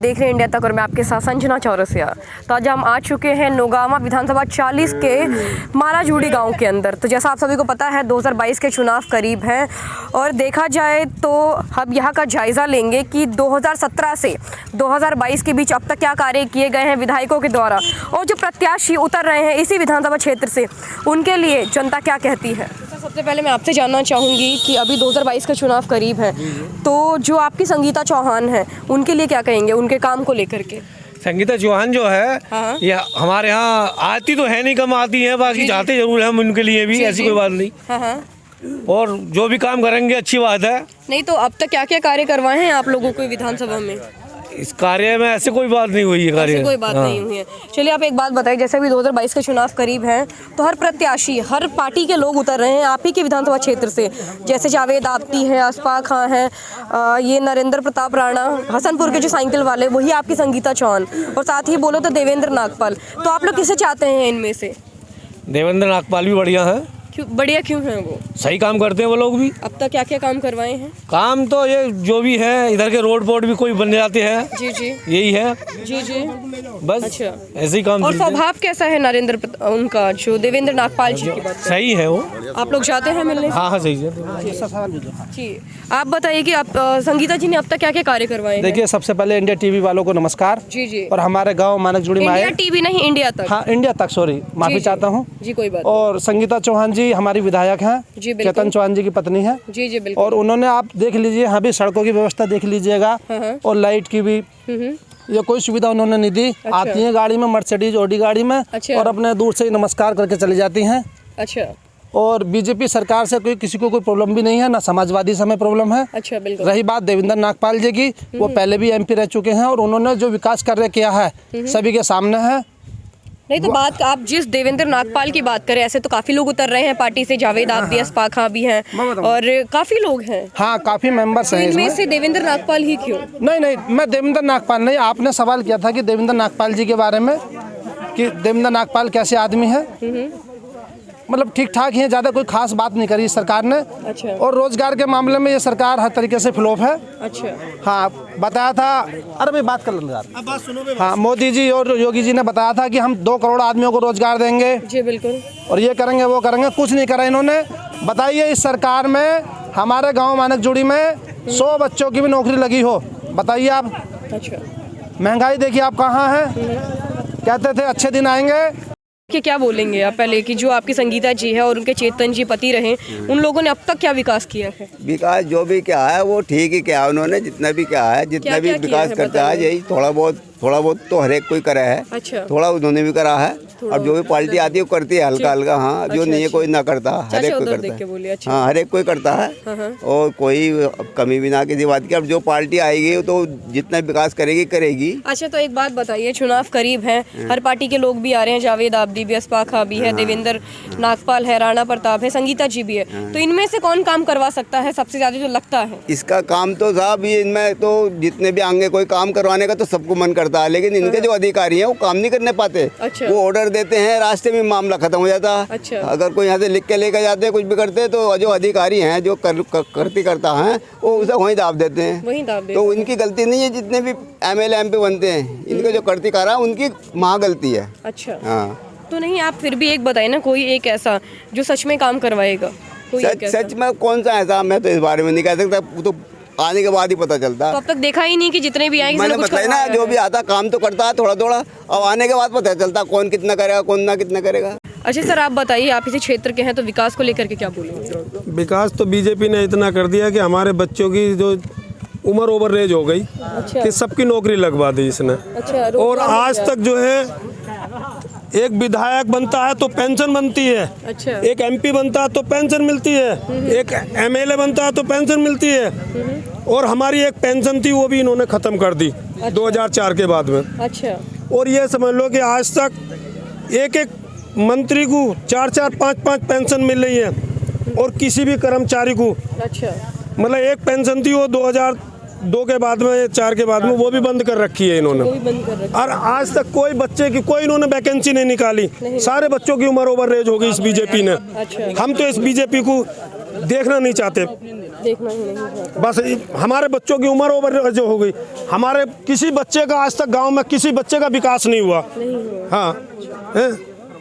देख रहे हैं इंडिया तक और मैं आपके साथ संजना चौरसिया। तो आज हम आ चुके हैं नौगावा विधानसभा 40 के मालाजुड़ी गांव के अंदर। तो जैसा आप सभी को पता है 2022 के चुनाव करीब हैं और देखा जाए तो हम यहाँ का जायज़ा लेंगे कि 2017 से 2022 के बीच अब तक क्या कार्य किए गए हैं विधायकों के द्वारा और जो प्रत्याशी उतर रहे हैं इसी विधानसभा क्षेत्र से उनके लिए जनता क्या कहती है। सबसे पहले मैं आपसे जानना चाहूँगी कि अभी 2022 का चुनाव करीब है, तो जो आपकी संगीता चौहान है उनके लिए क्या कहेंगे, उनके काम को लेकर के। संगीता चौहान जो है हाँ। ये हमारे यहाँ आती तो है नहीं, कम आती है, बाकी चाहते जरूर हैं हम उनके लिए भी, ऐसी कोई बात नहीं। हाँ। और जो भी काम करेंगे अच्छी बात है। नहीं तो अब तक क्या क्या कार्य करवाए हैं आप लोगों को विधानसभा में? इस कार्य में ऐसे कोई बात नहीं हुई है, कार्य कोई बात नहीं हुई है। चलिए आप एक बात बताइए, जैसे अभी 2022 के चुनाव करीब हैं तो हर प्रत्याशी, हर पार्टी के लोग उतर रहे हैं आप ही के विधानसभा क्षेत्र से, जैसे जावेद आप्ती है, अशफाक खां है, ये नरेंद्र प्रताप राणा, हसनपुर के जो साइकिल वाले वही आपकी संगीता चौहान, और साथ ही बोलो तो देवेंद्र नागपाल। तो आप लोग किसे चाहते हैं इनमें से? देवेंद्र नागपाल भी बढ़िया है। बढ़िया क्यों है? वो सही काम करते हैं वो लोग भी। अब तक क्या क्या काम करवाए हैं? काम तो ये जो भी है इधर के रोड बोर्ड भी कोई बन जाते हैं। जी जी यही है। जी जी बस। अच्छा, ऐसे ही काम। और स्वभाव कैसा है उनका जो देवेंद्र नागपाल जी की बात? सही है वो। आप लोग जाते हैं मिलने? हाँ सही है जी। आप बताइए कि आप संगीता जी ने अब तक क्या क्या कार्य करवाए हैं? देखिए सबसे पहले इंडिया टीवी वालों को नमस्कार। जी जी। और हमारे गांव मानकजुड़ी में इंडिया टीवी नहीं, इंडिया तक। हाँ इंडिया तक, सॉरी माफी चाहता हूँ जी, कोई बात। और संगीता चौहान जी हमारी विधायक हैं, चेतन चौहान जी की पत्नी है। जी जी बिल्कुल। और उन्होंने, आप देख लीजिए, यहाँ भी सड़कों की व्यवस्था देख लीजिएगा और लाइट की भी ये कोई सुविधा उन्होंने नहीं दी। आती है गाड़ी में, मर्सिडीज ऑडी गाड़ी में, और अपने दूर से ही नमस्कार करके चली जाती हैं। अच्छा। और बीजेपी सरकार से किसी को कोई प्रॉब्लम भी नहीं है, ना समाजवादी से हमें प्रॉब्लम है। अच्छा बिल्कुल। रही बात देवेंद्र नागपाल जी की, वो पहले भी एमपी रह चुके हैं और उन्होंने जो विकास कार्य किया है सभी के सामने है। नहीं तो बात, आप जिस देवेंद्र नागपाल की बात करें, ऐसे तो काफी लोग उतर रहे हैं पार्टी से, जावेद आप्ती, अशफाक खां भी हैं और काफी लोग हैं। हाँ काफी मेंबर्स हैं। इनमें से देवेंद्र नागपाल ही क्यों? नहीं, मैं देवेंद्र नागपाल नहीं, आपने सवाल किया था कि देवेंद्र नागपाल जी के बारे में, कि देवेंद्र नागपाल कैसे आदमी है। मतलब ठीक ठाक ही है, ज़्यादा कोई खास बात नहीं करी सरकार ने। अच्छा। और रोजगार के मामले में ये सरकार हर तरीके से फ्लॉप है। अच्छा। हाँ बताया था, अरे भाई बात कर लेंगे। हाँ मोदी जी और योगी जी ने बताया था कि हम 2 करोड़ आदमियों को रोजगार देंगे। जी बिल्कुल। और ये करेंगे वो करेंगे, कुछ नहीं करा इन्होंने। बताइए इस सरकार में हमारे गाँव मानकजुड़ी में 100 बच्चों की भी नौकरी लगी हो, बताइए आप। अच्छा। महंगाई देखिए आप कहाँ है। कहते थे अच्छे दिन आएंगे। कि क्या बोलेंगे आप पहले कि जो आपकी संगीता जी है और उनके चेतन जी पति रहे, उन लोगों ने अब तक क्या विकास किया है? विकास जो भी क्या है वो ठीक ही क्या है, उन्होंने जितना भी क्या है, जितना भी विकास करता है यही थोड़ा बहुत तो हर एक कोई करा है। अच्छा। थोड़ा उन्होंने भी करा है, और जो भी पार्टी आती है वो करती है हल्का हल्का। हाँ जो नहीं है कोई ना करता, हर एक कोई करता है। हाँ हर एक कोई करता है और कोई कमी भी ना किसी बात की। अब जो पार्टी आएगी तो जितना विकास करेगी। अच्छा तो एक बात बताइए, चुनाव करीब है, हर पार्टी के लोग भी आ रहे हैं, जावेद आप्ती भी, अशफाक खां भी है, देवेंद्र नागपाल है, राणा प्रताप है, संगीता जी भी है। तो इनमें से कौन काम करवा सकता है सबसे ज्यादा जो लगता है? इसका काम तो साहब ये, इनमें तो जितने भी आएंगे कोई काम करवाने का तो सबको मन करता है, लेकिन इनके जो अधिकारी हैं वो काम नहीं करने पाते। अच्छा। वो ऑर्डर देते हैं, रास्ते में मामला खत्म हो जाता है। अच्छा। अगर कोई यहाँ से लिख के लेकर जाते हैं, कुछ भी करते हैं, तो जो अधिकारी हैं जो करता है वो उसे वहीं दाब देते हैं। तो उनकी गलती नहीं है, जितने भी MLA MP बनते हैं, इनके जो करती उनकी महा गलती है। अच्छा। हाँ तो नहीं, आप फिर भी एक बताइए ना, कोई एक ऐसा जो सच में काम करवाएगा। सच में कौन सा ऐसा, मैं तो इस बारे में नहीं कह सकता, तो आने के बाद ही पता चलता। तो अब तक देखा ही नहीं कि जितने भी आएंगे, मैंने बताया ना, जो भी आता काम तो करता है थोड़ा, अब आने के बाद पता चलता कौन कितना करेगा, कौन ना कितना करेगा। अच्छा सर आप बताइए, आप इसी क्षेत्र के हैं तो विकास को लेकर के क्या बोलेंगे? विकास तो बीजेपी ने इतना कर दिया कि हमारे बच्चों की जो उम्र ओवर एज हो गई। अच्छा। कि सबकी नौकरी लगवा दी इसने। अच्छा। और आज तक जो है एक विधायक बनता है तो पेंशन बनती है। अच्छा। एक MP बनता है तो पेंशन मिलती है। एक MLA बनता है तो पेंशन मिलती है। और हमारी एक पेंशन थी वो भी इन्होंने खत्म कर दी। अच्छा। 2004 के बाद में। अच्छा। और ये समझ लो कि आज तक एक मंत्री को 4-4, 5-5 पेंशन मिल रही है और किसी भी कर्मचारी को। अच्छा। मतलब एक पेंशन थी वो 2002 के बाद में, 4 के बाद में, वो भी बंद कर रखी है इन्होंने। और आज तक कोई बच्चे की कोई इन्होंने वैकेंसी नहीं निकाली। सारे बच्चों की उम्र ओवर एज हो गई इस बीजेपी ने। अच्छा। हम तो इस बीजेपी को देखना नहीं चाहते। देखना ही नहीं है। बस हमारे बच्चों की उम्र ओवर जो हो गई, हमारे किसी बच्चे का आज तक गांव में किसी बच्चे का विकास नहीं हुआ। हाँ है?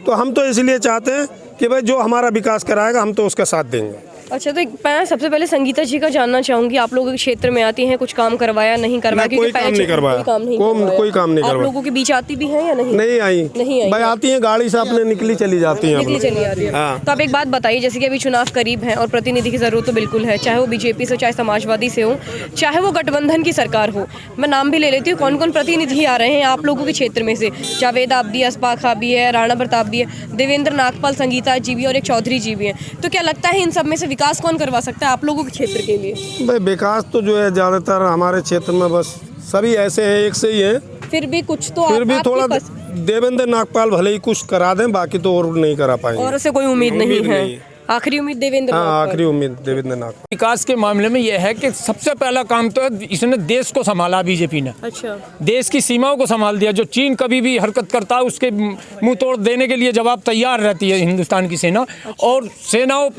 तो हम तो इसलिए चाहते हैं कि भाई जो हमारा विकास कराएगा हम तो उसका साथ देंगे। अच्छा, तो मैं सबसे पहले संगीता जी का जानना चाहूंगी, आप लोगों के क्षेत्र में आती हैं, कुछ काम करवाया नहीं करवाया? कोई काम नहीं करवाया, कोई काम नहीं करवाया। आप लोगों के बीच आती भी हैं या नहीं? नहीं आई भाई, आती हैं गाड़ी से अपने निकली चली जाती हैं। चली आ रही है। हाँ। तो आप एक बात बताइए, जैसे कि अभी चुनाव करीब है और प्रतिनिधि की जरूरत तो बिल्कुल है, चाहे वो बीजेपी से, चाहे समाजवादी से हो, चाहे वो गठबंधन की सरकार हो। मैं नाम भी ले लेती हूँ, कौन कौन प्रतिनिधि आ रहे हैं आप लोगों के क्षेत्र में से? जावेद आप भी, अस्पाक खां भी है, राणा प्रताप भी है, देवेंद्र नागपाल, संगीता जी भी और एक चौधरी जी भी हैं। तो क्या लगता है इन सब में से विकास कौन करवा सकता है आप लोगों के क्षेत्र के लिए? भाई विकास तो जो है ज़्यादातर हमारे क्षेत्र में बस सभी ऐसे हैं, एक से ही है। फिर भी कुछ तो फिर भी थोड़ा देवेंद्र नागपाल भले ही कुछ करा दें, बाकी तो और नहीं करा पाएंगे। और उससे कोई उम्मीद नहीं है। आखिरी उम्मीद देवेंद्र हाँ, नागपाल। आखिरी उम्मीद देवेंद्र नागपाल। विकास के मामले में यह है कि सबसे पहला काम तो इसने देश को संभाला, बीजेपी ने अच्छा, देश की सीमाओं को संभाल दिया। जो चीन कभी भी हरकत करता है उसके मुंह तोड़ देने के लिए जवाब तैयार रहती है हिंदुस्तान की सेना। और सेनाओं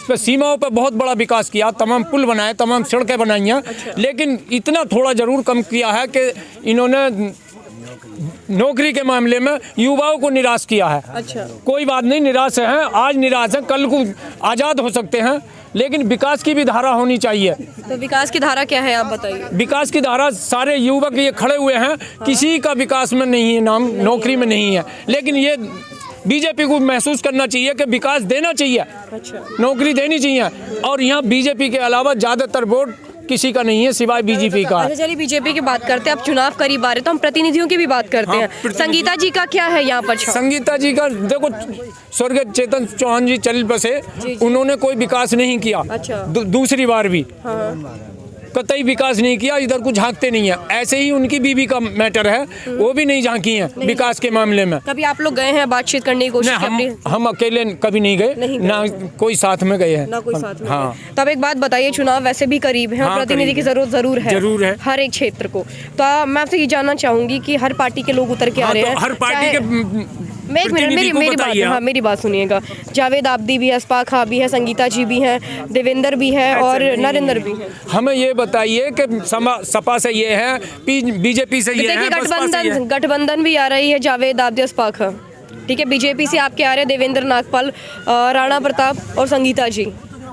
पे सीमाओं पर बहुत बड़ा विकास किया, तमाम पुल बनाए, तमाम सड़कें बनाई हैं। लेकिन इतना थोड़ा जरूर कम किया है कि इन्होंने नौकरी के मामले में युवाओं को निराश किया है। अच्छा, कोई बात नहीं, निराश हैं, आज निराश हैं, कल को आज़ाद हो सकते हैं, लेकिन विकास की भी धारा होनी चाहिए। तो विकास की धारा क्या है आप बताइए? विकास की धारा, सारे युवक ये खड़े हुए हैं, किसी का विकास में नहीं है नाम, नौकरी में नहीं है, लेकिन ये बीजेपी को महसूस करना चाहिए कि विकास देना चाहिए। अच्छा, नौकरी देनी चाहिए। और यहाँ बीजेपी के अलावा ज़्यादातर वोट किसी का नहीं है सिवाय बीजेपी का। अच्छा, चलिए बीजेपी की बात करते हैं, अब चुनाव करीब आ रहे तो हम प्रतिनिधियों की भी बात करते हैं। संगीता जी का क्या है यहाँ पर? संगीता जी का देखो, स्वर्गीय चेतन चौहान जी चल बसे, उन्होंने कोई विकास नहीं किया। अच्छा। दूसरी बार भी कतई विकास नहीं किया, इधर कुछ झांकते नहीं है। ऐसे ही उनकी बीवी का मैटर है, वो भी नहीं झांकी हैं विकास के मामले में। कभी आप लोग गए हैं बातचीत करने की कोशिश? हम अकेले कभी नहीं गए, ना कोई साथ में गए हैं, ना कोई साथ में। हाँ। तब एक बात बताइए, चुनाव वैसे भी करीब है और प्रतिनिधि की जरूरत जरूर है हर एक क्षेत्र को। तो मैं आपसे ये जानना चाहूंगी कि हर पार्टी के लोग उतर के आ रहे हैं, हर पार्टी के मैं एक मिनट मेरी बात सुनिएगा। जावेद आब्दी भी है, अस्पाक खां भी है, संगीता जी भी हैं, देवेंद्र भी है और नरेंद्र भी है। हमें ये बताइए कि सपा से ये है, बीजेपी से ये है, गठबंधन भी आ रही है, जावेद आब्दी, अस्पाक खां, ठीक है। बीजेपी से आपके आ रहे हैं देवेंद्र नागपाल, राणा प्रताप और संगीता जी।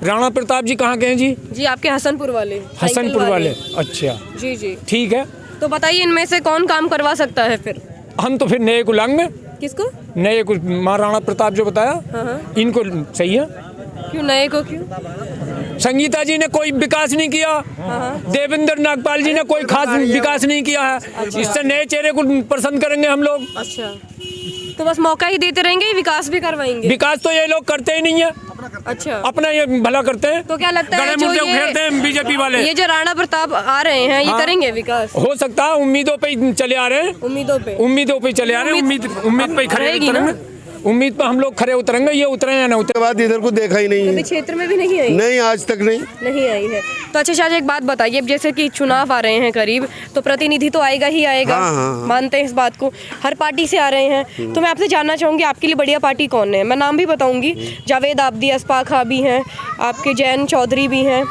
राणा प्रताप जी कहाँ के हैं जी? जी आपके हसनपुर वाले। हसनपुर वाले, अच्छा जी जी, ठीक है। तो बताइए इनमें से कौन काम करवा सकता है फिर? हम तो फिर नए को लाएंगे। किसको? नए को, महाराणा प्रताप जो बताया, इनको सही है। क्यों नए को? क्यों? संगीता जी ने कोई विकास नहीं किया, देवेंद्र नागपाल जी ने कोई खास विकास नहीं किया है। इससे नए चेहरे को पसंद करेंगे हम लोग। अच्छा, तो बस मौका ही देते रहेंगे, विकास भी करवाएंगे? विकास तो ये लोग करते ही नहीं है, अच्छा, अपना ये भला करते हैं। तो क्या लगता है जो उखेड़ते हैं बीजेपी वाले, ये जो राणा प्रताप आ रहे हैं, ये करेंगे विकास? हो सकता है, उम्मीदों पे चले आ रहे हैं, उम्मीदों पे चले आ रहे हैं, उम्मीद पे खड़े उतरेंगे, उम्मीद पे हम लोग खड़े उतरेंगे। ये उतरे या ना उतरे, बाद इधर को देखा ही नहीं है, क्षेत्र में भी नहीं आई? नहीं, आज तक नहीं आई है। तो अच्छा शाह, एक बात बताइए, जैसे कि चुनाव आ रहे हैं करीब, तो प्रतिनिधि तो आएगा ही आएगा। हाँ। मानते हैं इस बात को, हर पार्टी से आ रहे हैं। तो मैं आपसे जानना चाहूँगी आपके लिए बढ़िया पार्टी कौन है? मैं नाम भी बताऊँगी, जावेद आब्दी, अस्पाक खां भी हैं, आपके जैन चौधरी भी हैं,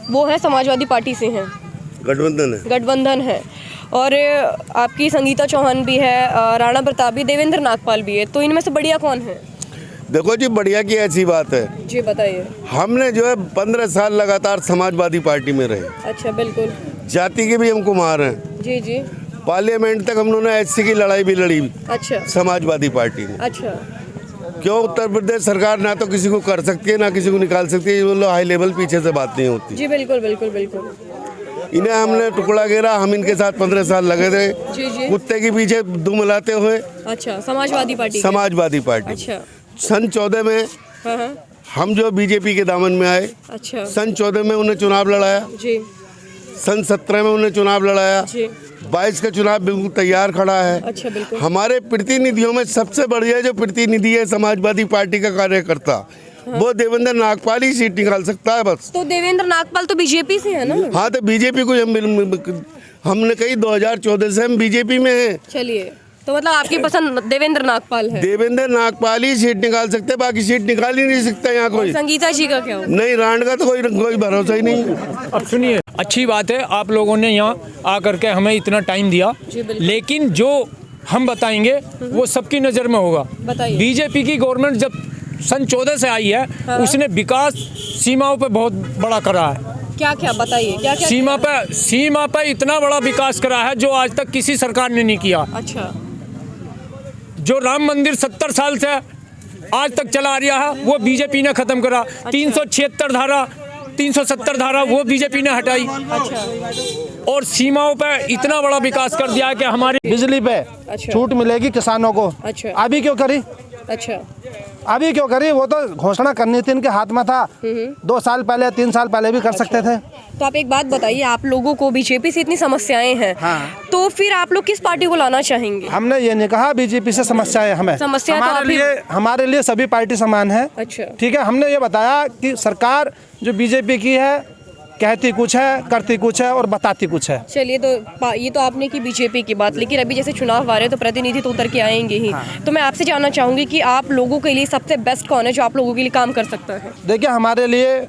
वो है समाजवादी पार्टी से हैं, गठबंधन है, और आपकी संगीता चौहान भी है, राणा प्रताप भी, देवेंद्र नागपाल भी है। तो इनमें से बढ़िया कौन है? देखो जी, बढ़िया की ऐसी बात है, जी बताइए। हमने जो है 15 साल लगातार समाजवादी पार्टी में रहे। अच्छा, बिल्कुल। जाति के भी हमको मार हैं। जी जी। पार्लियामेंट तक हम लोगों ने एससी की लड़ाई भी लड़ी। अच्छा, समाजवादी पार्टी ने। अच्छा, क्यों? उत्तर प्रदेश सरकार ना तो किसी को कर सकती है, ना किसी को निकाल सकती है। ये लोग हाई लेवल पीछे से बात नहीं होती। जी बिल्कुल बिल्कुल बिल्कुल। इन्हें हमने टुकड़ा घेरा, हम इनके साथ 15 साल लगे थे, जी जी। कुत्ते के पीछे दुम मिलाते हुए। अच्छा, समाजवादी पार्टी? समाजवादी पार्टी। अच्छा। सन 14 में हम जो बीजेपी के दामन में आए। अच्छा। सन 14 में उन्हें चुनाव लड़ाया जी। सन 17 में उन्हें चुनाव लड़ाया जी। 22 का चुनाव बिल्कुल तैयार खड़ा है। अच्छा, बिल्कुल। हमारे प्रतिनिधियों में सबसे बढ़िया जो प्रतिनिधि है समाजवादी पार्टी का कार्यकर्ता, वो देवेंद्र नागपाल ही सीट निकाल सकता है बस। तो देवेंद्र नागपाल तो बीजेपी से है ना? हाँ, तो बीजेपी को हमने कही 2014 से हम बीजेपी में हैं। चलिए, तो मतलब आपकी पसंद देवेंद्र नागपाल है। देवेंद्र नागपाल ही सीट निकाल सकते, बाकी सीट निकाल ही नहीं सकता यहाँ कोई। संगीता जी का क्या होगा? नहीं, रांड का तो कोई भरोसा ही नहीं। अब सुनिए, अच्छी बात है आप लोगों ने यहाँ आकर के हमें इतना टाइम दिया, लेकिन जो हम बताएंगे वो सबकी नज़र में होगा। बताइए। बीजेपी की गवर्नमेंट जब सन 14 से आई है, उसने विकास सीमाओं पे बहुत बड़ा करा है। क्या क्या बताइए, क्या क्या? सीमा पे इतना बड़ा विकास करा है जो आज तक किसी सरकार ने नहीं किया। अच्छा, जो राम मंदिर 70 साल से आज तक चला रहा है वो बीजेपी ने खत्म करा। 376 धारा, 370 धारा वो बीजेपी ने हटाई। अच्छा, और सीमाओं पे इतना बड़ा विकास कर दिया है कि हमारी बिजली पे अच्छा। छूट मिलेगी किसानों को। अच्छा। अभी क्यों करी? अच्छा, अभी क्यों करी? वो तो घोषणा करनी थी, इनके हाथ में था। 2 साल पहले 3 साल पहले भी कर सकते थे। तो आप एक बात बताइए, आप लोगों को बीजेपी से इतनी समस्याएं हैं, तो फिर आप लोग किस पार्टी को लाना चाहेंगे? हमने ये नहीं कहा बीजेपी से समस्याएं हमें, समस्या तो आप ही- हमारे लिए सभी पार्टी समान है। अच्छा। ठीक है, हमने ये बताया कि सरकार जो बीजेपी की है कहती कुछ है, करती कुछ है और बताती कुछ है। चलिए, तो ये तो आपने की बीजेपी की बात, लेकिन अभी जैसे चुनाव आ रहे हैं तो प्रतिनिधि तो उतर के आएंगे ही। तो मैं आपसे जानना चाहूंगी कि आप लोगों के लिए सबसे बेस्ट कौन है जो आप लोगों के लिए काम कर सकता है? देखिए, हमारे लिए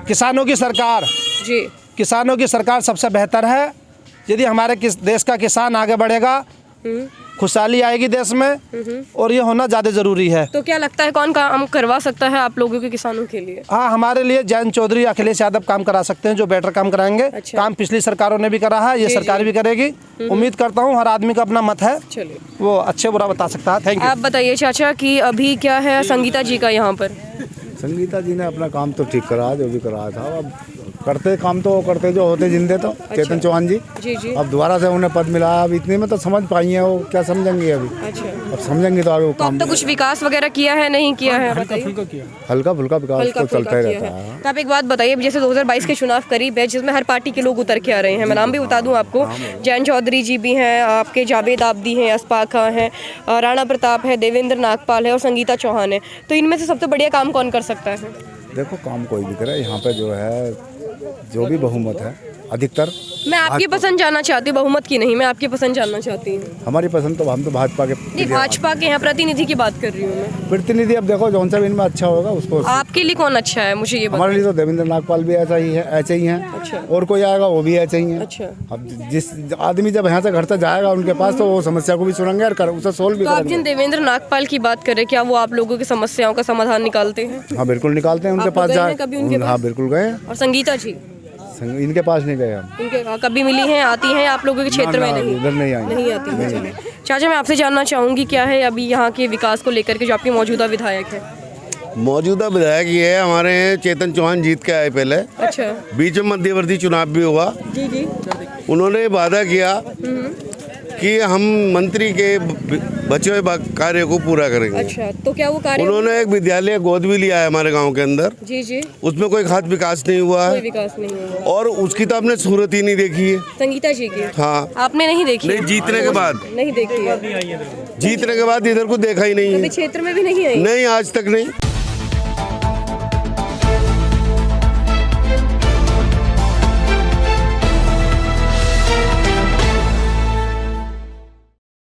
किसानों की सरकार, जी, किसानों की सरकार सबसे बेहतर है। यदि हमारे देश का किसान आगे बढ़ेगा, खुशहाली आएगी देश में, और ये होना ज़्यादा ज़रूरी है। तो क्या लगता है कौन काम करवा सकता है आप लोगों के किसानों के लिए? हाँ, हमारे लिए जयंत चौधरी, अखिलेश यादव काम करा सकते हैं, जो बेटर काम कराएंगे। अच्छा। काम पिछली सरकारों ने भी करा है, ये सरकार भी करेगी। उम्मीद करता हूँ, हर आदमी का अपना मत है, चलिए, वो अच्छे बुरा बता सकता है। Thank you. आप बताइए चाचा कि अभी क्या है संगीता जी का यहाँ पर? संगीता जी ने अपना काम तो ठीक करा, जो भी कराया था। अब करते काम तो करते जो होते जिंदे तो चेतन चौहान जी। जी। अब दोबारा से उन्हें पद मिला, अब इतने में तो समझ पाई है, वो क्या समझेंगे अभी। अच्छा, अब समझेंगे तो आगे वो तो काम अब तक कुछ विकास वगैरह किया है, नहीं किया है? बताइए। हल्का फुल्का विकास हल्का तो फुल्का चलता ही किया रहता है। है। तो आप एक बात बताइए, जैसे 2022 के चुनाव करीब है जिसमें हर पार्टी के लोग उतर के आ रहे हैं। मैं नाम भी बता दूं आपको, जयंत चौधरी जी भी हैं, आपके जावेद आबदी हैं, अस्पाक खां हैं, राणा प्रताप है, देवेंद्र नागपाल है और संगीता चौहान है। तो इनमें से सबसे बढ़िया काम कौन कर सकता है? देखो, काम कोई भी करे, यहाँ पे जो है जो भी बहुमत है अधिकतर। मैं आपकी पसंद जानना चाहती हूँ, बहुमत की नहीं, मैं आपकी पसंद जानना चाहती हूँ। हमारी पसंद तो हम तो भाजपा के नहीं, भाजपा के यहाँ प्रतिनिधि की बात कर रही हूँ मैं। प्रतिनिधि। अब देखो जौन सा भी इनमें अच्छा होगा उसको। आपके लिए कौन अच्छा है मुझे ये हमारे बताइए। लिए तो देवेंद्र नागपाल भी ऐसा ही है, ऐसे ही हैं। अच्छा। और कोई आएगा वो भी ऐसे ही है। अच्छा। अब जिस आदमी जब यहाँ से घर तक जाएगा उनके पास, तो वो समस्या को भी सुनेंगे और उसे सोल्व भी तो आप करेंगे। जिन देवेंद्र नागपाल की बात कर रहे हैं, क्या वो आप लोगों की समस्याओं का समाधान निकालते हैं? हाँ, बिल्कुल निकालते हैं, उनके आप पास गए हैं जाए। कभी उनके हाँ, पास? बिल्कुल गए। और संगीता जी, इनके पास नहीं गए हम। इनके कभी मिली हैं, आती हैं आप लोगों के क्षेत्र में? ना, नहीं, उधर नहीं आई। नहीं आती हैं। चलिए। चाचा, मैं आपसे जानना चाहूँगी क्या है अभी यहाँ के विकास को लेकर के जो आपके मौजूदा विधायक है? मौजूदा विधायक ये है, हमारे चेतन चौहान जीत के आए पहले। अच्छा, बीच में मध्यवर्ती चुनाव भी हुआ। जी। उन्होंने वादा किया कि हम मंत्री के बचे हुए कार्य को पूरा करेंगे। अच्छा, तो क्या वो कार्य? उन्होंने एक विद्यालय गोद भी लिया है हमारे गांव के अंदर। जी। उसमें कोई खास विकास नहीं हुआ कोई है, विकास नहीं हुआ। और उसकी तो आपने सूरत ही नहीं देखी है। संगीता जी की? हाँ। आपने नहीं देखी? नहीं, जीतने के बाद। नहीं देखी है। जीतने के बाद इधर को देखा ही नहीं कभी है। क्षेत्र में भी नहीं आई? नहीं, आज तक नहीं।